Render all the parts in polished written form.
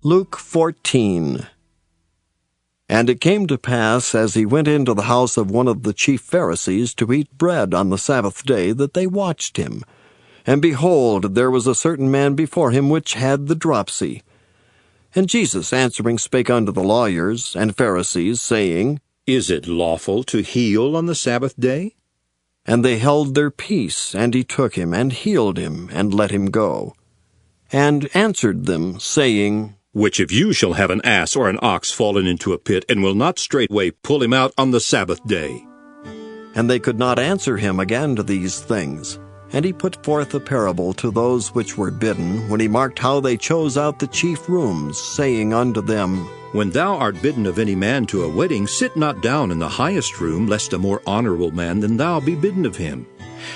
Luke 14. And it came to pass, as he went into the house of one of the chief Pharisees to eat bread on the Sabbath day, that they watched him. And behold, there was a certain man before him which had the dropsy. And Jesus answering spake unto the lawyers and Pharisees, saying, Is it lawful to heal on the Sabbath day? And they held their peace, and he took him, and healed him, and let him go. And answered them, saying, Which of you shall have an ass or an ox fallen into a pit, and will not straightway pull him out on the Sabbath day? And they could not answer him again to these things. And he put forth a parable to those which were bidden, when he marked how they chose out the chief rooms, saying unto them, When thou art bidden of any man to a wedding, sit not down in the highest room, lest a more honorable man than thou be bidden of him.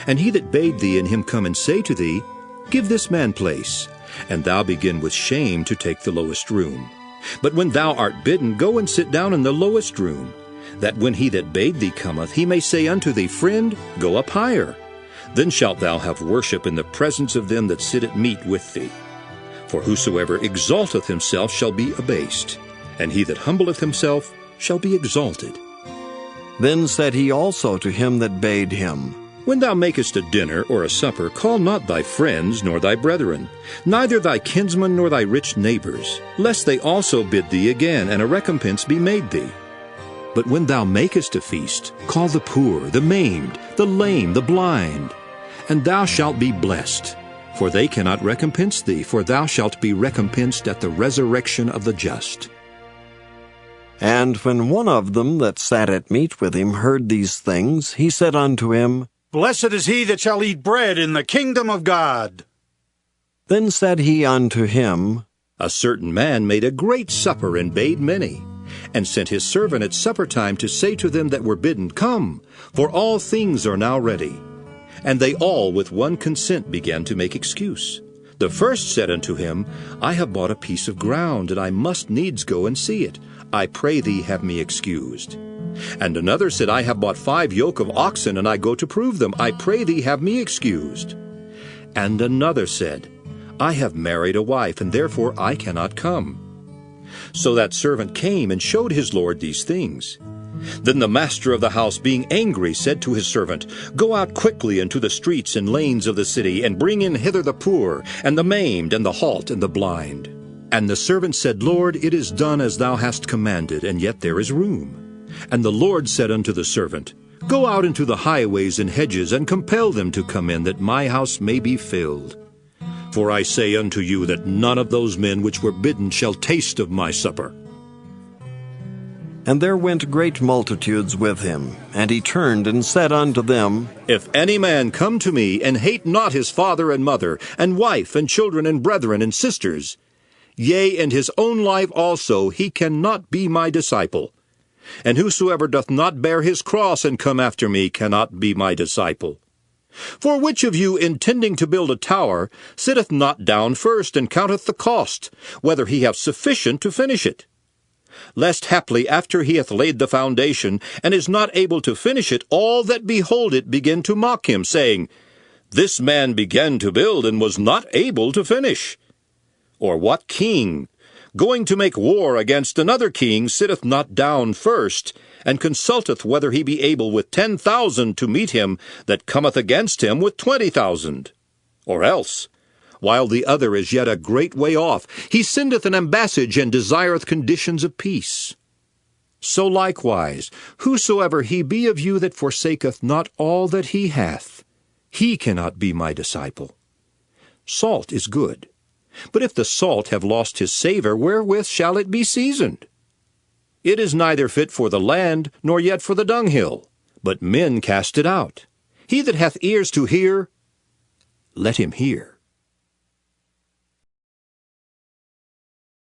And he that bade thee and him come and say to thee, Give this man place, and thou begin with shame to take the lowest room. But when thou art bidden, go and sit down in the lowest room, that when he that bade thee cometh, he may say unto thee, Friend, go up higher. Then shalt thou have worship in the presence of them that sit at meat with thee. For whosoever exalteth himself shall be abased, and he that humbleth himself shall be exalted. Then said he also to him that bade him, When thou makest a dinner or a supper, call not thy friends nor thy brethren, neither thy kinsmen nor thy rich neighbors, lest they also bid thee again, and a recompense be made thee. But when thou makest a feast, call the poor, the maimed, the lame, the blind, and thou shalt be blessed. For they cannot recompense thee, for thou shalt be recompensed at the resurrection of the just. And when one of them that sat at meat with him heard these things, he said unto him, Blessed is he that shall eat bread in the kingdom of God. Then said he unto him, A certain man made a great supper, and bade many, and sent his servant at supper time to say to them that were bidden, Come, for all things are now ready. And they all with one consent began to make excuse. The first said unto him, I have bought a piece of ground, and I must needs go and see it. I pray thee have me excused. And another said, I have bought 5 yoke of oxen, and I go to prove them. I pray thee have me excused. And another said, I have married a wife, and therefore I cannot come. So that servant came and showed his lord these things. Then the master of the house, being angry, said to his servant, Go out quickly into the streets and lanes of the city, and bring in hither the poor, and the maimed, and the halt, and the blind. And the servant said, Lord, it is done as thou hast commanded, and yet there is room. And the Lord said unto the servant, Go out into the highways and hedges, and compel them to come in, that my house may be filled. For I say unto you that none of those men which were bidden shall taste of my supper. And there went great multitudes with him. And he turned and said unto them, If any man come to me, and hate not his father and mother, and wife, and children, and brethren, and sisters, yea, and his own life also, he cannot be my disciple. And whosoever doth not bear his cross and come after me cannot be my disciple. For which of you, intending to build a tower, sitteth not down first, and counteth the cost, whether he have sufficient to finish it? Lest haply after he hath laid the foundation, and is not able to finish it, all that behold it begin to mock him, saying, This man began to build, and was not able to finish. Or what king, going to make war against another king, sitteth not down first, and consulteth whether he be able with 10,000 to meet him that cometh against him with 20,000? Or else, while the other is yet a great way off, he sendeth an ambassage, and desireth conditions of peace. So likewise, whosoever he be of you that forsaketh not all that he hath, he cannot be my disciple. Salt is good, but if the salt have lost his savour, wherewith shall it be seasoned? It is neither fit for the land, nor yet for the dunghill, but men cast it out. He that hath ears to hear, let him hear.